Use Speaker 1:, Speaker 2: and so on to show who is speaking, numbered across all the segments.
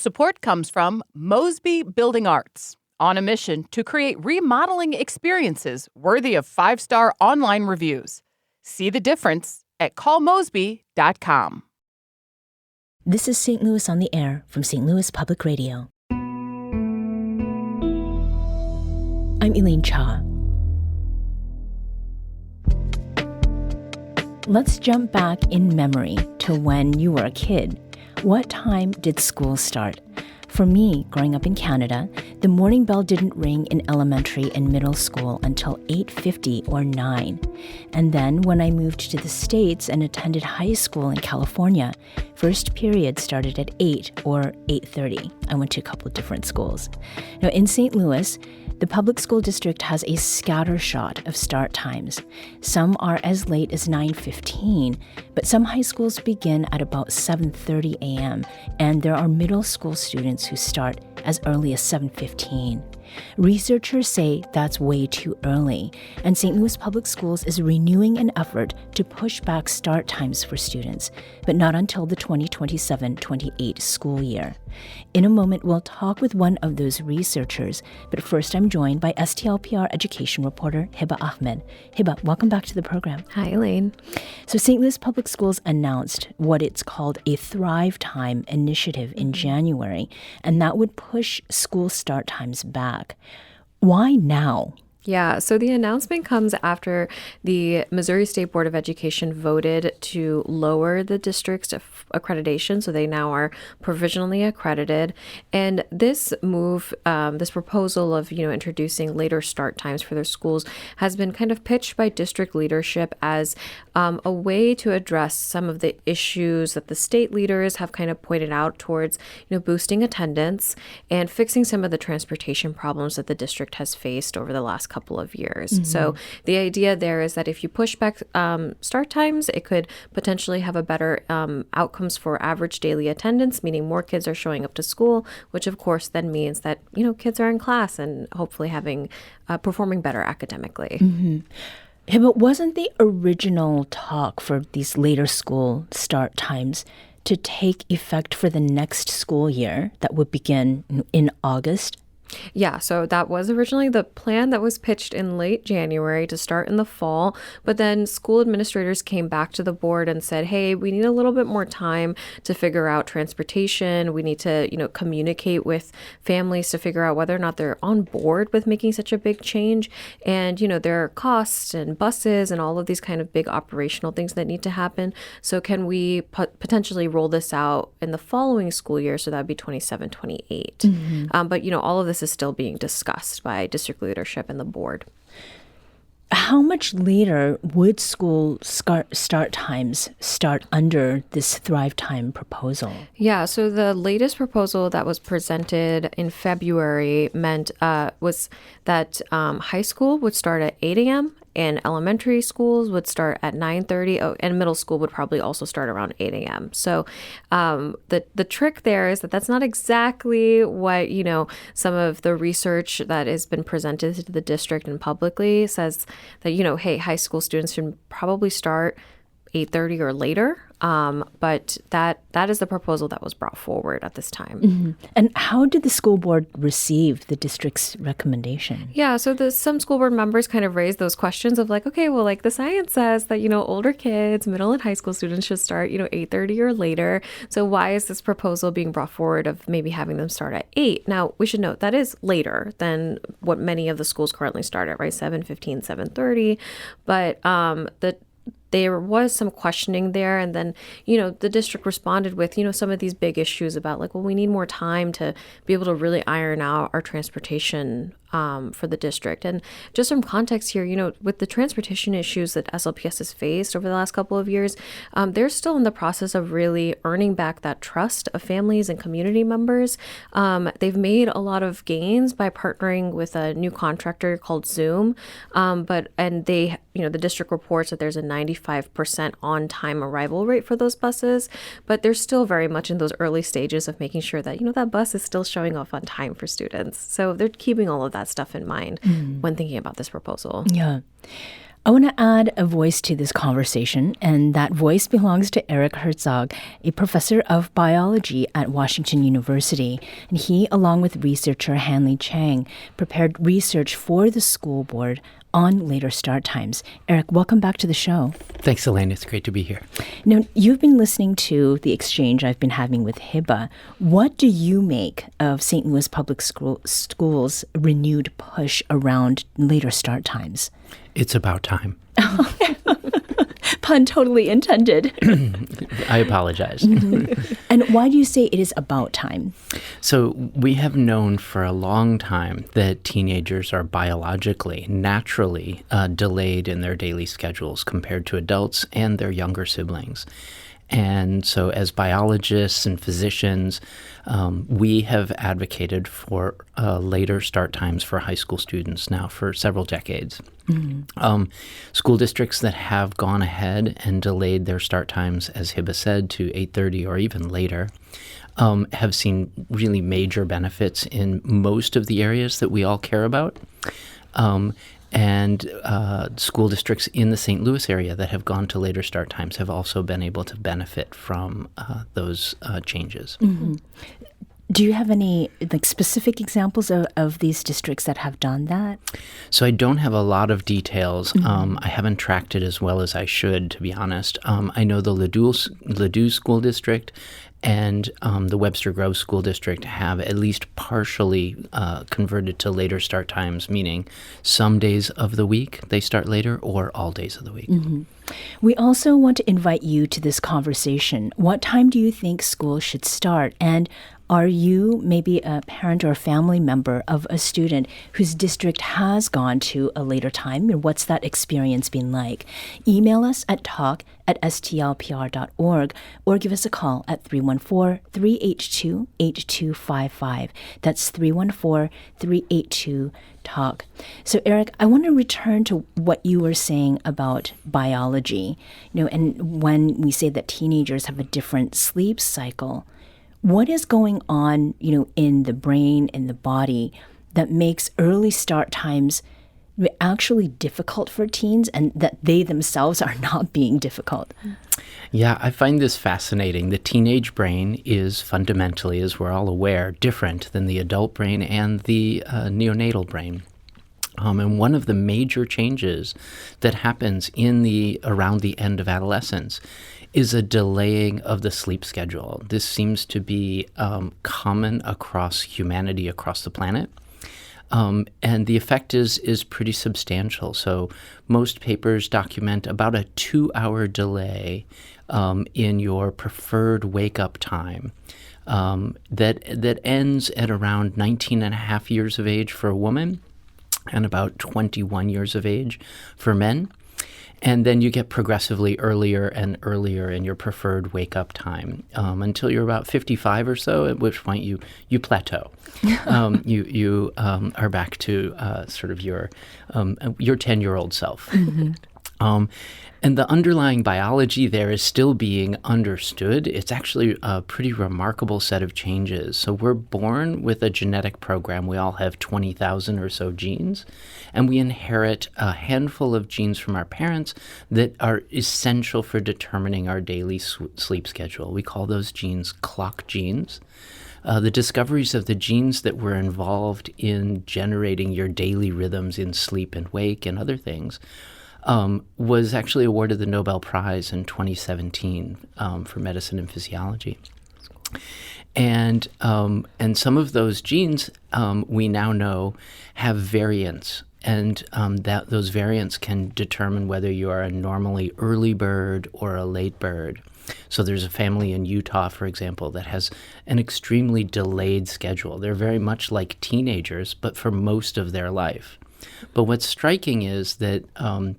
Speaker 1: Support comes from Mosby Building Arts, on a mission to create remodeling experiences worthy of 5-star online reviews. See the difference at callmosby.com.
Speaker 2: This is St. Louis on the Air from St. Louis Public Radio. I'm Elaine Cha. Let's jump back in memory to when you were a kid. What time did school start? For me, growing up in Canada, the morning bell didn't ring in elementary and middle school until 8:50 or 9. And then when I moved to the States and attended high school in California, first period started at 8 or 8:30. I went to a couple of different schools. Now, in St. Louis, the public school district has a scattershot of start times. Some are as late as 9:15, but some high schools begin at about 7:30 a.m., and there are middle school students who start as early as 7:15. Researchers say that's way too early, and St. Louis Public Schools is renewing an effort to push back start times for students, but not until the 2027-28 school year. In a moment, we'll talk with one of those researchers, but first I'm joined by STLPR education reporter Hiba Ahmad. Hiba, welcome back to the program.
Speaker 3: Hi, Elaine.
Speaker 2: So St. Louis Public Schools announced what it's called a Thrive Time initiative in January, and that would push school start times back. Why now?
Speaker 3: Yeah, so the announcement comes after the Missouri State Board of Education voted to lower the district's accreditation, so they now are provisionally accredited. And this move, this proposal of, introducing later start times for their schools has been kind of pitched by district leadership as a way to address some of the issues that the state leaders have kind of pointed out towards, boosting attendance and fixing some of the transportation problems that the district has faced over the last couple of years. Mm-hmm. So the idea there is that if you push back start times, it could potentially have a better outcomes for average daily attendance, meaning more kids are showing up to school, which of course then means that, kids are in class and hopefully having performing better academically.
Speaker 2: Mm-hmm. Yeah, but wasn't the original talk for these later school start times to take effect for the next school year that would begin in August?
Speaker 3: Yeah, so that was originally the plan that was pitched in late January to start in the fall. But then school administrators came back to the board and said, hey, we need a little bit more time to figure out transportation. We need to, communicate with families to figure out whether or not they're on board with making such a big change. And, there are costs and buses and all of these kind of big operational things that need to happen. So can we potentially roll this out in the following school year? So that would be 27-28. Mm-hmm. But, all of this is still being discussed by district leadership and the board.
Speaker 2: How much later would school start times start under this Thrive Time proposal?
Speaker 3: Yeah, so the latest proposal that was presented in February was that high school would start at 8 a.m. and elementary schools would start at 9:30, and middle school would probably also start around 8 a.m. So the trick there is that that's not exactly what, some of the research that has been presented to the district and publicly says that, hey, high school students should probably start 8:30 or later. But that is the proposal that was brought forward at this time.
Speaker 2: Mm-hmm. And how did the school board receive the district's recommendation?
Speaker 3: Yeah, so some school board members kind of raised those questions of like, okay, well, like the science says that, older kids, middle and high school students should start, 8:30 or later. So why is this proposal being brought forward of maybe having them start at 8? Now, we should note that is later than what many of the schools currently start at, right? 7:15, 7:30. But there was some questioning there. And then, the district responded with, some of these big issues about like, well, we need more time to be able to really iron out our transportation for the district. And just some context here, with the transportation issues that SLPS has faced over the last couple of years, they're still in the process of really earning back that trust of families and community members. They've made a lot of gains by partnering with a new contractor called Zoom. And they, the district reports that there's a 95% on-time arrival rate for those buses, but they're still very much in those early stages of making sure that, that bus is still showing up on time for students. So they're keeping all of that stuff in mind when thinking about this proposal.
Speaker 2: Yeah. I want to add a voice to this conversation, and that voice belongs to Erik Herzog, a professor of biology at Washington University. And he, along with researcher Hanley Chang, prepared research for the school board on later start times. Erik, welcome back to the show.
Speaker 4: Thanks, Elaine. It's great to be here.
Speaker 2: Now, you've been listening to the exchange I've been having with Hiba. What do you make of St. Louis Public Schools' renewed push around later start times?
Speaker 4: It's about time.
Speaker 2: Pun totally intended.
Speaker 4: I apologize.
Speaker 2: And why do you say it is about time?
Speaker 4: So we have known for a long time that teenagers are biologically, naturally delayed in their daily schedules compared to adults and their younger siblings. And so as biologists and physicians, we have advocated for later start times for high school students now for several decades. Mm-hmm. School districts that have gone ahead and delayed their start times, as Hiba said, to 8:30 or even later, have seen really major benefits in most of the areas that we all care about. And school districts in the St. Louis area that have gone to later start times have also been able to benefit from those changes.
Speaker 2: Mm-hmm. Do you have any specific examples of these districts that have done that?
Speaker 4: So I don't have a lot of details.
Speaker 2: Mm-hmm.
Speaker 4: I haven't tracked it as well as I should, to be honest. I know the Ladue School District and the Webster Grove School District have at least partially converted to later start times, meaning some days of the week they start later or all days of the week.
Speaker 2: Mm-hmm. We also want to invite you to this conversation. What time do you think school should start? And are you maybe a parent or a family member of a student whose district has gone to a later time? And what's that experience been like? Email us at talk@stlpr.org or give us a call at 314-382-8255. That's 314-382-TALK. So, Erik, I want to return to what you were saying about biology. And when we say that teenagers have a different sleep cycle, what is going on, in the brain and the body that makes early start times actually difficult for teens and that they themselves are not being difficult?
Speaker 4: Yeah, I find this fascinating. The teenage brain is fundamentally, as we're all aware, different than the adult brain and the neonatal brain. And one of the major changes that happens around the end of adolescence is a delaying of the sleep schedule. This seems to be common across humanity, across the planet. And the effect is pretty substantial. So most papers document about a 2-hour delay in your preferred wake-up time that ends at around 19 and a half years of age for a woman and about 21 years of age for men. And then you get progressively earlier and earlier in your preferred wake-up time until you're about 55 or so, at which point you plateau. You are back to sort of your 10-year-old self. Mm-hmm. And the underlying biology there is still being understood. It's actually a pretty remarkable set of changes. So we're born with a genetic program. We all have 20,000 or so genes, and we inherit a handful of genes from our parents that are essential for determining our daily sleep schedule. We call those genes clock genes. The discoveries of the genes that were involved in generating your daily rhythms in sleep and wake and other things was actually awarded the Nobel Prize in 2017 for medicine and physiology. And some of those genes we now know have variants, and that those variants can determine whether you are a normally early bird or a late bird. So there's a family in Utah, for example, that has an extremely delayed schedule. They're very much like teenagers, but for most of their life. But what's striking is that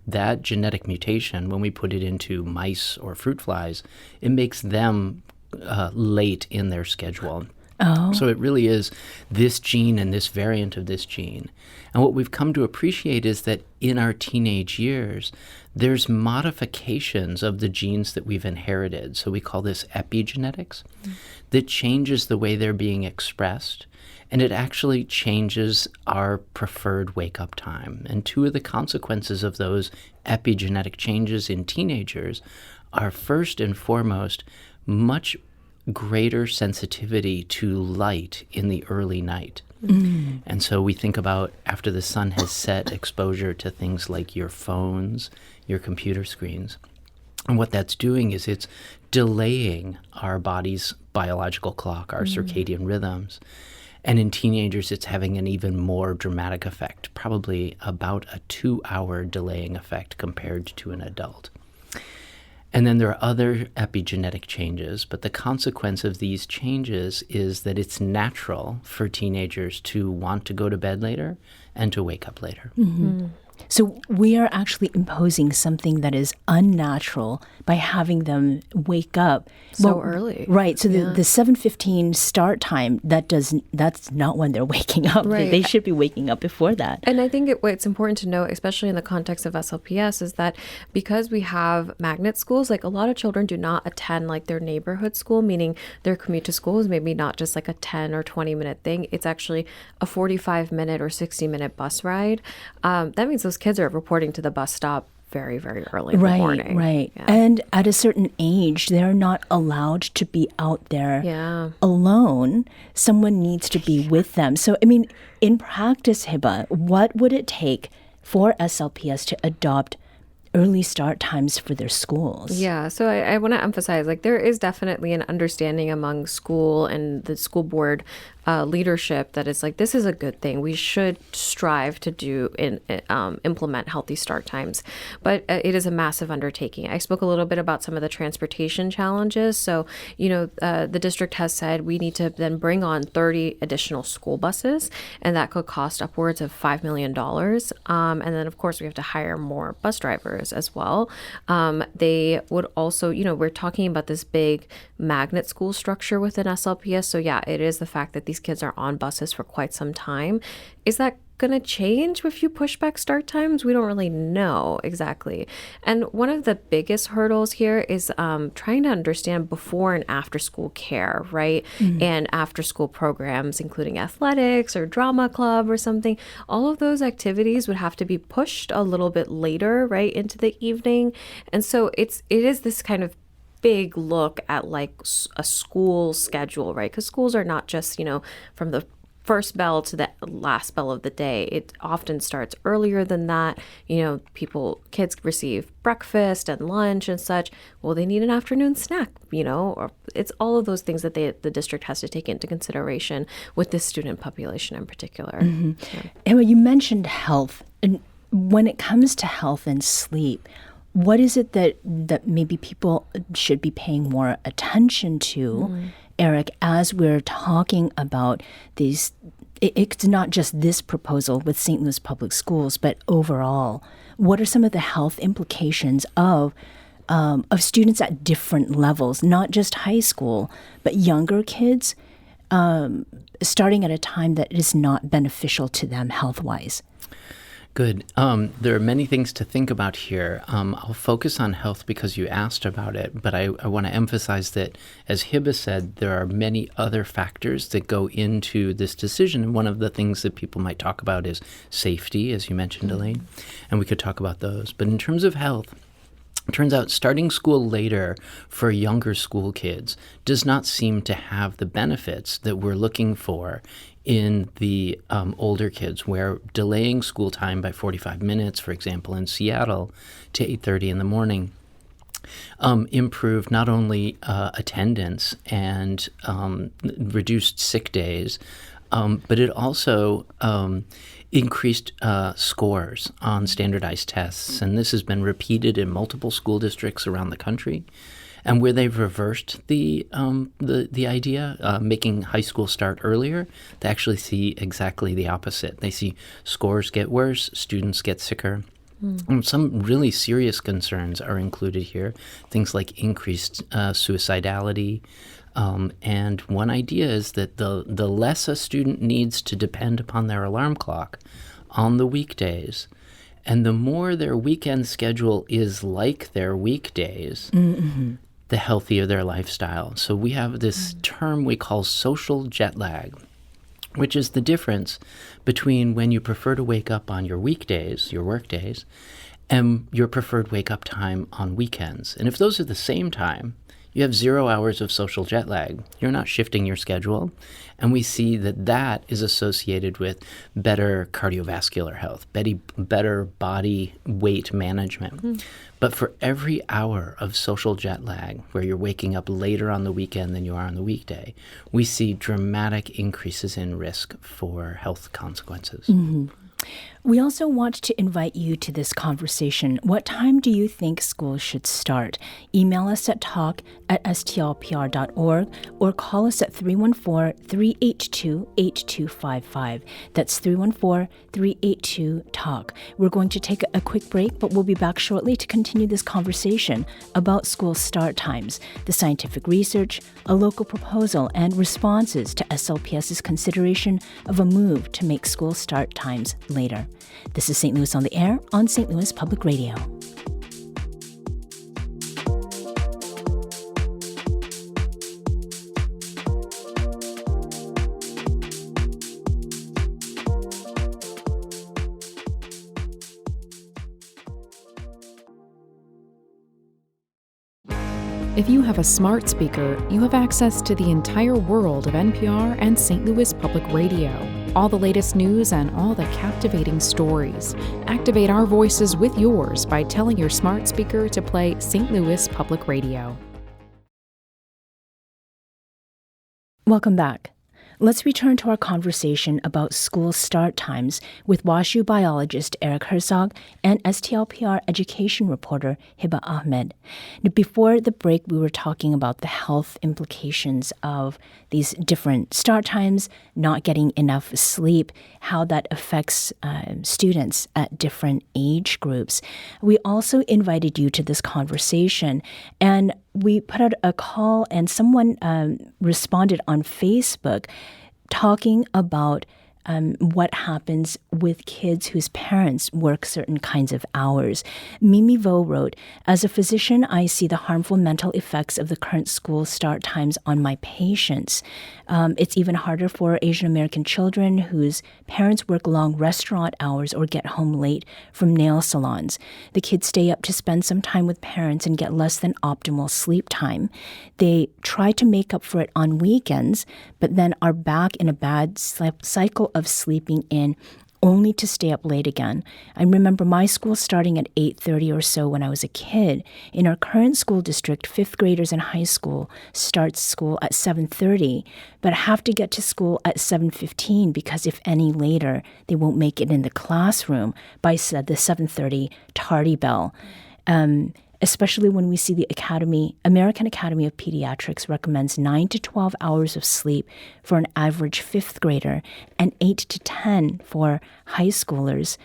Speaker 4: that genetic mutation, when we put it into mice or fruit flies, it makes them late in their schedule.
Speaker 2: Oh.
Speaker 4: So it really is this gene and this variant of this gene. And what we've come to appreciate is that in our teenage years, there's modifications of the genes that we've inherited. So we call this epigenetics, that changes the way they're being expressed. And it actually changes our preferred wake-up time. And two of the consequences of those epigenetic changes in teenagers are, first and foremost, much greater sensitivity to light in the early night. And so we think about, after the sun has set, exposure to things like your phones, your computer screens. And what that's doing is it's delaying our body's biological clock, our circadian rhythms. And in teenagers, it's having an even more dramatic effect, probably about a 2-hour delaying effect compared to an adult. And then there are other epigenetic changes, but the consequence of these changes is that it's natural for teenagers to want to go to bed later and to wake up later.
Speaker 2: So we are actually imposing something that is unnatural by having them wake up
Speaker 3: So early.
Speaker 2: Right. So the 7:15 start time, that's not when they're waking up.
Speaker 3: Right.
Speaker 2: They should be waking up before that.
Speaker 3: And I think it's important to note, especially in the context of SLPS, is that because we have magnet schools, like a lot of children do not attend like their neighborhood school, meaning their commute to school is maybe not just like a 10 or 20 minute thing. It's actually a 45-minute or 60-minute bus ride. That means those kids are reporting to the bus stop very, very early in the morning.
Speaker 2: Right.
Speaker 3: Yeah.
Speaker 2: And at a certain age, they're not allowed to be out there alone. Someone needs to be with them. So, I mean, in practice, Hiba, what would it take for SLPS to adopt early start times for their schools?
Speaker 3: Yeah, so I want to emphasize, like, there is definitely an understanding among school and the school board leadership that it's like, this is a good thing. We should strive to implement healthy start times. But it is a massive undertaking. I spoke a little bit about some of the transportation challenges. So, the district has said we need to then bring on 30 additional school buses, and that could cost upwards of $5 million. And then, of course, we have to hire more bus drivers as well. They would also, we're talking about this big magnet school structure within SLPS. So yeah, it is the fact that these kids are on buses for quite some time. Is that going to change if you push back start times? We don't really know exactly. And one of the biggest hurdles here is trying to understand before and after school care, right? And after school programs, including athletics or drama club or something. All of those activities would have to be pushed a little bit later, right, into the evening. And so it is this kind of big look at like a school schedule, right? Because schools are not just, from the first bell to the last bell of the day. It often starts earlier than that. Kids receive breakfast and lunch and such. Well, they need an afternoon snack, or it's all of those things that the district has to take into consideration with this student population in particular. Yeah.
Speaker 2: Emma, you mentioned health. And when it comes to health and sleep, what is it that maybe people should be paying more attention to, Erik, as we're talking about these? It's not just this proposal with St. Louis Public Schools, but overall, what are some of the health implications of students at different levels, not just high school, but younger kids, starting at a time that is not beneficial to them health-wise?
Speaker 4: Good. There are many things to think about here. I'll focus on health because you asked about it, but I want to emphasize that, as Hiba said, there are many other factors that go into this decision. And one of the things that people might talk about is safety, as you mentioned, Elaine, and we could talk about those. But in terms of health, it turns out starting school later for younger school kids does not seem to have the benefits that we're looking for in the older kids, where delaying school time by 45 minutes, for example, in Seattle to 8:30 in the morning, improved not only attendance and reduced sick days, but it also increased scores on standardized tests. And this has been repeated in multiple school districts around the country. And where they've reversed the idea, making high school start earlier, they actually see exactly the opposite. They see scores get worse, students get sicker. Some really serious concerns are included here, things like increased suicidality, And one idea is that the less a student needs to depend upon their alarm clock on the weekdays, and the more their weekend schedule is like their weekdays, the healthier their lifestyle. So we have this term we call social jet lag, which is the difference between when you prefer to wake up on your weekdays, your work days, and your preferred wake-up time on weekends. And if those are the same time, you have 0 hours of social jet lag. You're not shifting your schedule. And we see that that is associated with better cardiovascular health, better body weight management. But for every hour of social jet lag, where you're waking up later on the weekend than you are on the weekday, we see dramatic increases in risk for health consequences.
Speaker 2: We also want to invite you to this conversation. What time do you think school should start? Email us at talk@stlpr.org or call us at 314-382-8255. That's 314-382-TALK. We're going to take a quick break, but we'll be back shortly to continue this conversation about school start times, the scientific research, a local proposal, and responses to SLPS's consideration of a move to make school start times later. This is St. Louis on the Air on St. Louis Public Radio.
Speaker 5: If you have a smart speaker, you have access to the entire world of NPR and St. Louis Public Radio. All the latest news and all the captivating stories. Activate our voices with yours by telling your smart speaker to play St. Louis Public Radio.
Speaker 2: Welcome back. Let's return to our conversation about school start times with WashU biologist Erik Herzog and STLPR education reporter Hiba Ahmad. Before the break, we were talking about the health implications of these different start times, not getting enough sleep, how that affects students at different age groups. We also invited you to this conversation, and we put out a call, and someone responded on Facebook talking about what happens with kids whose parents work certain kinds of hours. Mimi Vo wrote, "As a physician, I see the harmful mental effects of the current school start times on my patients. It's even harder for Asian American children whose parents work long restaurant hours or get home late from nail salons. The kids stay up to spend some time with parents and get less than optimal sleep time. They try to make up for it on weekends, but then are back in a bad cycle of sleeping in only to stay up late again. I remember my school starting at 8:30 or so when I was a kid. In our current school district, 5th graders in high school start school at 7:30, but have to get to school at 7:15 because if any later, they won't make it in the classroom by the 7:30 tardy bell." Especially when we see the American Academy of Pediatrics recommends 9 to 12 hours of sleep for an average 5th grader and 8 to 10 for high schoolers.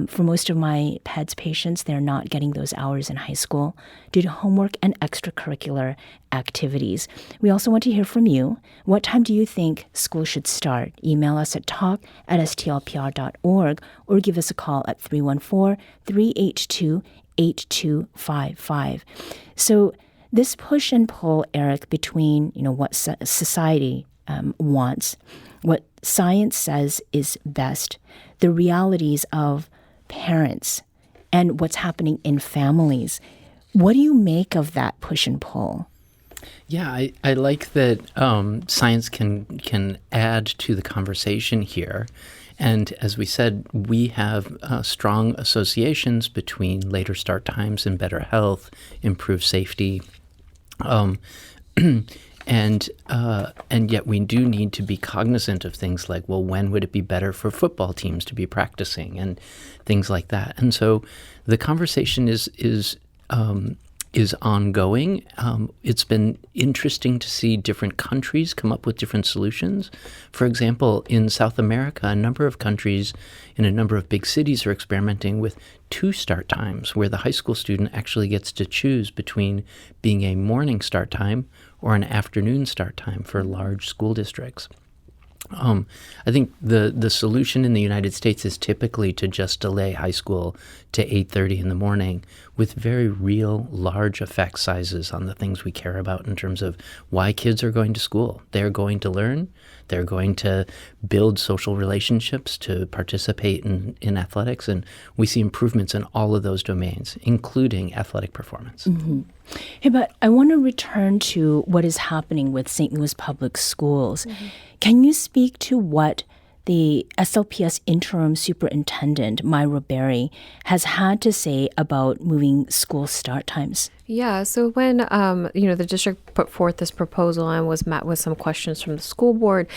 Speaker 2: For most of my PEDS patients, they're not getting those hours in high school due to homework and extracurricular activities. We also want to hear from you. What time do you think school should start? Email us at talk@stlpr.org or give us a call at 314-382-8255. So this push and pull, Erik, between what society wants, what science says is best, the realities of parents, and what's happening in families. What do you make of that push and pull?
Speaker 4: Yeah, I like that science can add to the conversation here. And as we said, we have strong associations between later start times and better health, improved safety. And yet we do need to be cognizant of things like, well, when would it be better for football teams to be practicing and things like that. And so the conversation is ongoing. It's been interesting to see different countries come up with different solutions. For example, in South America, a number of countries in a number of big cities are experimenting with 2 start times, where the high school student actually gets to choose between being a morning start time or an afternoon start time for large school districts. I think the solution in the United States is typically to just delay high school to 8:30 in the morning, with very real large effect sizes on the things we care about in terms of why kids are going to school. They're going to learn. They're going to build social relationships, to participate in athletics, and we see improvements in all of those domains, including athletic performance.
Speaker 2: Mm-hmm. Hey, but I want to return to what is happening with St. Louis Public Schools. Mm-hmm. Can you speak to what the SLPS interim superintendent, Myra Berry, has had to say about moving school start times?
Speaker 3: Yeah, so when the district put forth this proposal and was met with some questions from the school board,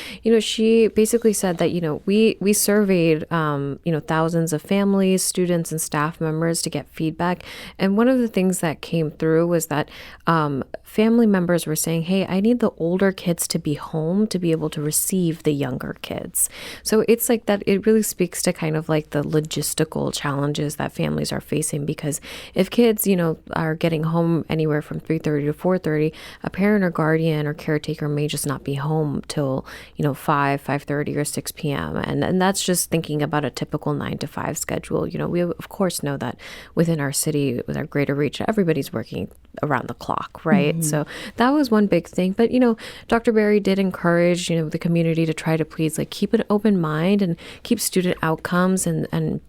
Speaker 3: she basically said that we surveyed thousands of families, students, and staff members to get feedback, and one of the things that came through was that family members were saying, "Hey, I need the older kids to be home to be able to receive the younger kids." So it's like that. It really speaks to kind of like the logistical challenges that families are facing, because if kids are getting home anywhere from 3:30 to 4:30, a parent or guardian or caretaker may just not be home till 5:30 or 6 p.m. and that's just thinking about a typical 9 to 5 schedule. We of course know that within our city, with our greater reach, everybody's working around the clock, right? Mm-hmm. So that was one big thing. But Dr. Berry did encourage the community to try to please keep an open mind and keep student outcomes and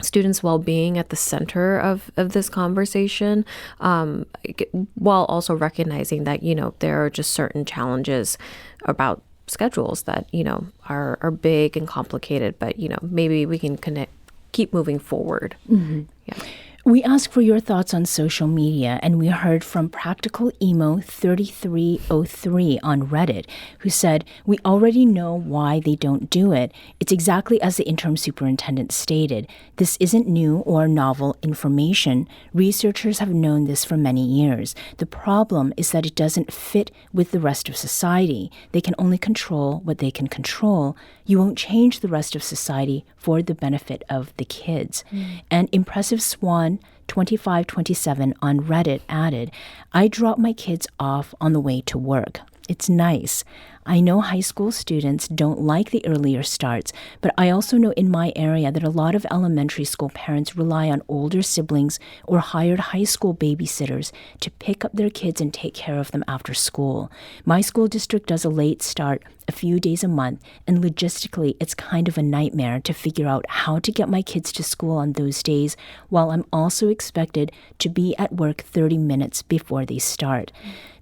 Speaker 3: students' well-being at the center of this conversation, while also recognizing that, there are just certain challenges about schedules that, are big and complicated, but, maybe we can keep moving forward. Mm-hmm. Yeah.
Speaker 2: We asked for your thoughts on social media, and we heard from Practical Emo 3303 on Reddit, who said, "We already know why they don't do it. It's exactly as the interim superintendent stated. This isn't new or novel information. Researchers have known this for many years. The problem is that it doesn't fit with the rest of society. They can only control what they can control. You won't change the rest of society for the benefit of the kids." And Impressive Swan 2527 on Reddit added, "I drop my kids off on the way to work. It's nice. I know high school students don't like the earlier starts, but I also know in my area that a lot of elementary school parents rely on older siblings or hired high school babysitters to pick up their kids and take care of them after school. My school district does a late start a few days a month, and logistically, it's kind of a nightmare to figure out how to get my kids to school on those days while I'm also expected to be at work 30 minutes before they start.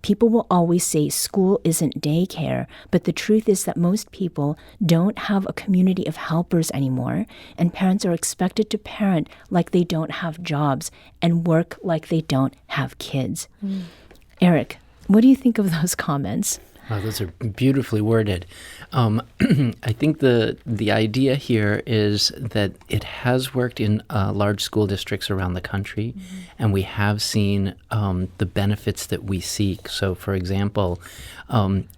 Speaker 2: People will always say school isn't daycare, but the truth is that most people don't have a community of helpers anymore, and parents are expected to parent like they don't have jobs and work like they don't have kids." Erik, what do you think of those comments?
Speaker 4: Oh, those are beautifully worded. I think the idea here is that it has worked in large school districts around the country, and we have seen the benefits that we seek. So, for example,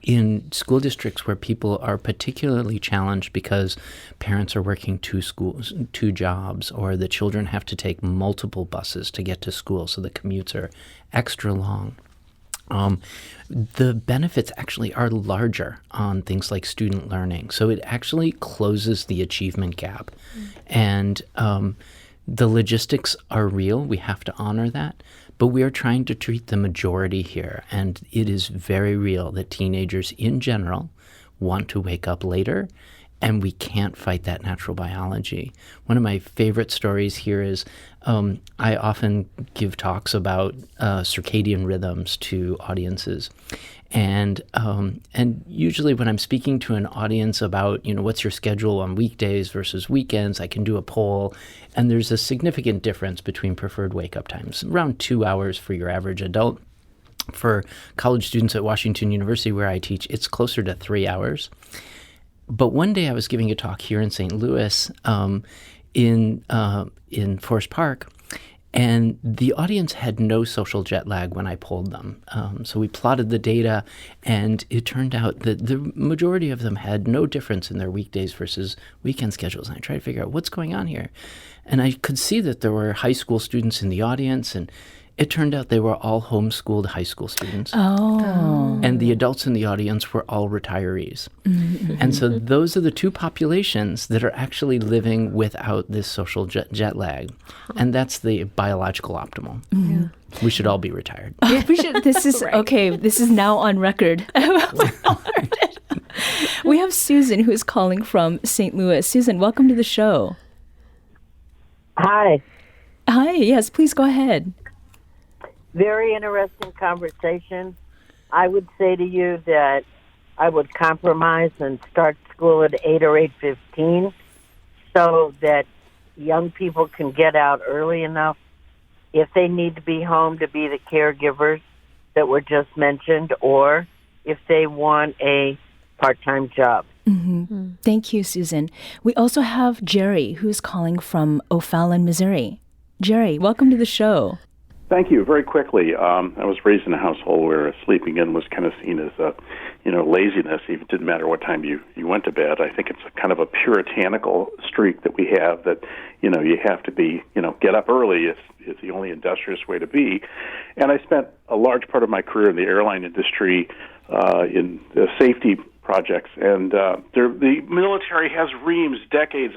Speaker 4: in school districts where people are particularly challenged because parents are working two jobs, or the children have to take multiple buses to get to school, so the commutes are extra long. The benefits actually are larger on things like student learning. So it actually closes the achievement gap. And the logistics are real. We have to honor that. But we are trying to treat the majority here. And it is very real that teenagers in general want to wake up later, and we can't fight that natural biology. One of my favorite stories here is I often give talks about circadian rhythms to audiences. And usually when I'm speaking to an audience about, what's your schedule on weekdays versus weekends, I can do a poll. And there's a significant difference between preferred wake-up times, around 2 hours for your average adult. For college students at Washington University, where I teach, it's closer to 3 hours. But one day I was giving a talk here in St. Louis in Forest Park, and the audience had no social jet lag when I polled them. So we plotted the data, and it turned out that the majority of them had no difference in their weekdays versus weekend schedules. And I tried to figure out what's going on here. And I could see that there were high school students in the audience, and It turned out they were all homeschooled high school students.
Speaker 2: Oh.
Speaker 4: And the adults in the audience were all retirees. Mm-hmm. And so those are the two populations that are actually living without this social jet lag. And that's the biological optimal.
Speaker 2: Mm-hmm.
Speaker 4: We should all be retired.
Speaker 2: We should. This is okay. This is now on record. We have Susan, who is calling from St. Louis. Susan, welcome to the show.
Speaker 6: Hi.
Speaker 2: Hi. Yes, please go ahead.
Speaker 6: Very interesting conversation. I would say to you that I would compromise and start school at 8 or 8:15 so that young people can get out early enough if they need to be home to be the caregivers that were just mentioned, or if they want a part-time job.
Speaker 2: Mm-hmm. Thank you, Susan. We also have Jerry, who's calling from O'Fallon, Missouri. Jerry, welcome to the show.
Speaker 7: Thank you. Very quickly, I was raised in a household where sleeping in was kind of seen as laziness. It didn't matter what time you went to bed. I think it's a kind of a puritanical streak that we have that, you have to be, get up early is the only industrious way to be. And I spent a large part of my career in the airline industry in the safety projects. And the military has decades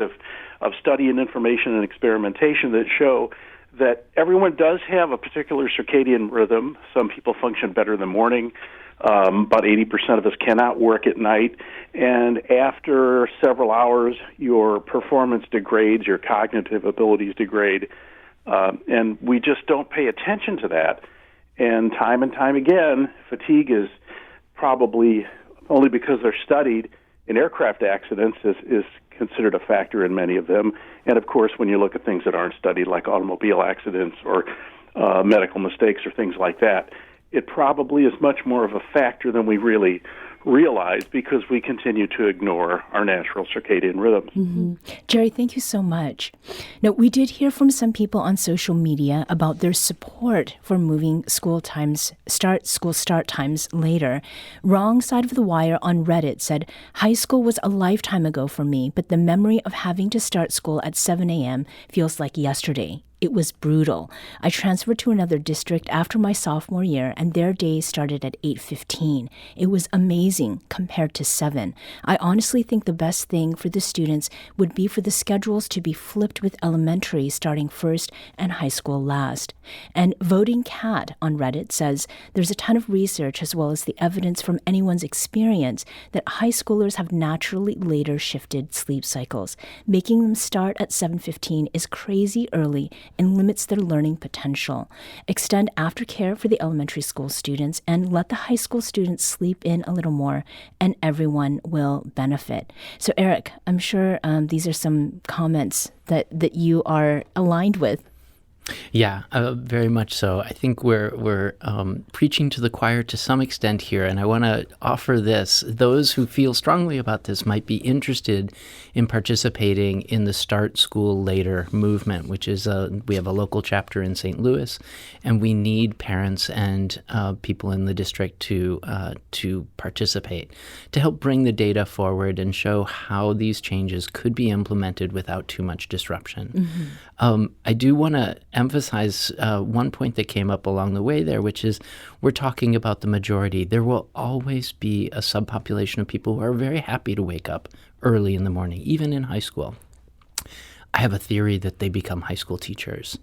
Speaker 7: of study and information and experimentation that show that everyone does have a particular circadian rhythm. Some people function better in the morning. About 80% of us cannot work at night. And after several hours, your performance degrades, your cognitive abilities degrade. And we just don't pay attention to that. And time again, fatigue is probably, only because they're studied in aircraft accidents, is considered a factor in many of them. And of course, when you look at things that aren't studied, like automobile accidents or medical mistakes or things like that, it probably is much more of a factor than we really realize because we continue to ignore our natural circadian rhythms.
Speaker 2: Mm-hmm. Jerry, thank you so much. Now, we did hear from some people on social media about their support for moving school start times later. Wrong Side of the Wire on Reddit said, high school was a lifetime ago for me, but the memory of having to start school at 7 a.m. feels like yesterday. It was brutal. I transferred to another district after my sophomore year, and their days started at 8:15. It was amazing compared to 7. I honestly think the best thing for the students would be for the schedules to be flipped with elementary starting first and high school last. And Voting Cat on Reddit says there's a ton of research as well as the evidence from anyone's experience that high schoolers have naturally later shifted sleep cycles. Making them start at 7:15 is crazy early and limits their learning potential. Extend aftercare for the elementary school students and let the high school students sleep in a little more, and everyone will benefit. So, Erik, I'm sure these are some comments that you are aligned with.
Speaker 4: Yeah, very much so. I think we're preaching to the choir to some extent here, and I want to offer this. Those who feel strongly about this might be interested in participating in the Start School Later movement, which is we have a local chapter in St. Louis, and we need parents and people in the district to participate, to help bring the data forward and show how these changes could be implemented without too much disruption. Mm-hmm. I do want to emphasize one point that came up along the way there, which is we're talking about the majority. There will always be a subpopulation of people who are very happy to wake up early in the morning, even in high school. I have a theory that they become high school teachers.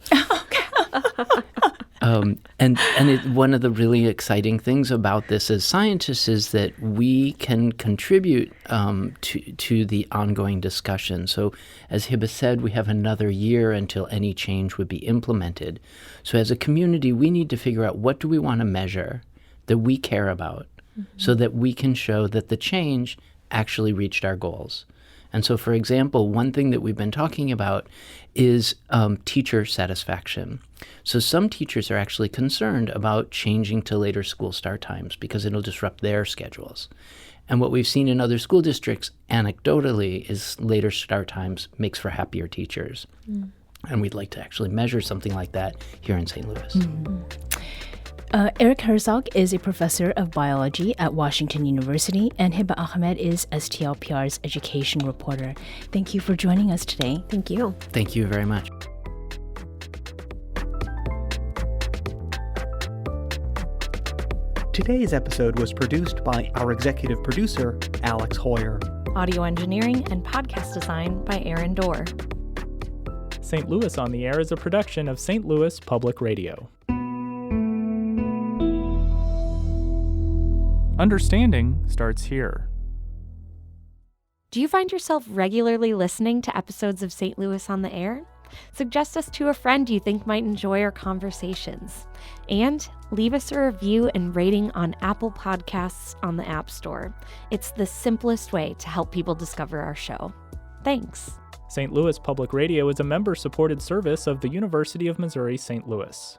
Speaker 4: One of the really exciting things about this as scientists is that we can contribute to the ongoing discussion. So as Hiba said, we have another year until any change would be implemented. So as a community, we need to figure out what do we want to measure that we care about so that we can show that the change actually reached our goals. And so, for example, one thing that we've been talking about is teacher satisfaction. So some teachers are actually concerned about changing to later school start times because it'll disrupt their schedules. And what we've seen in other school districts, anecdotally, is later start times makes for happier teachers. Mm. And we'd like to actually measure something like that here in St. Louis. Mm-hmm.
Speaker 2: Erik Herzog is a professor of biology at Washington University, and Hiba Ahmad is STLPR's education reporter. Thank you for joining us today.
Speaker 3: Thank you.
Speaker 4: Thank you very much.
Speaker 8: Today's episode was produced by our executive producer, Alex Hoyer.
Speaker 2: Audio engineering and podcast design by Aaron Dorr.
Speaker 9: St. Louis on the Air is a production of St. Louis Public Radio. Understanding starts here.
Speaker 10: Do you find yourself regularly listening to episodes of St. Louis on the Air? Suggest us to a friend you think might enjoy our conversations. And leave us a review and rating on Apple Podcasts on the App Store. It's the simplest way to help people discover our show. Thanks.
Speaker 9: St. Louis Public Radio is a member-supported service of the University of Missouri St. Louis.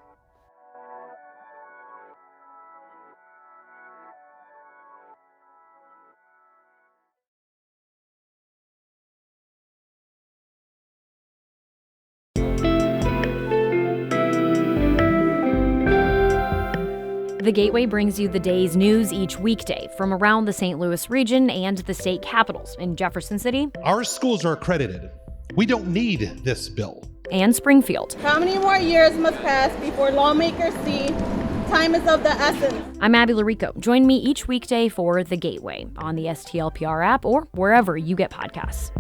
Speaker 10: The Gateway brings you the day's news each weekday from around the St. Louis region and the state capitals in Jefferson City.
Speaker 11: Our schools are accredited. We don't need this bill.
Speaker 10: And Springfield.
Speaker 12: How many more years must pass before lawmakers see time is of the essence?
Speaker 10: I'm Abby Larico. Join me each weekday for The Gateway on the STLPR app or wherever you get podcasts.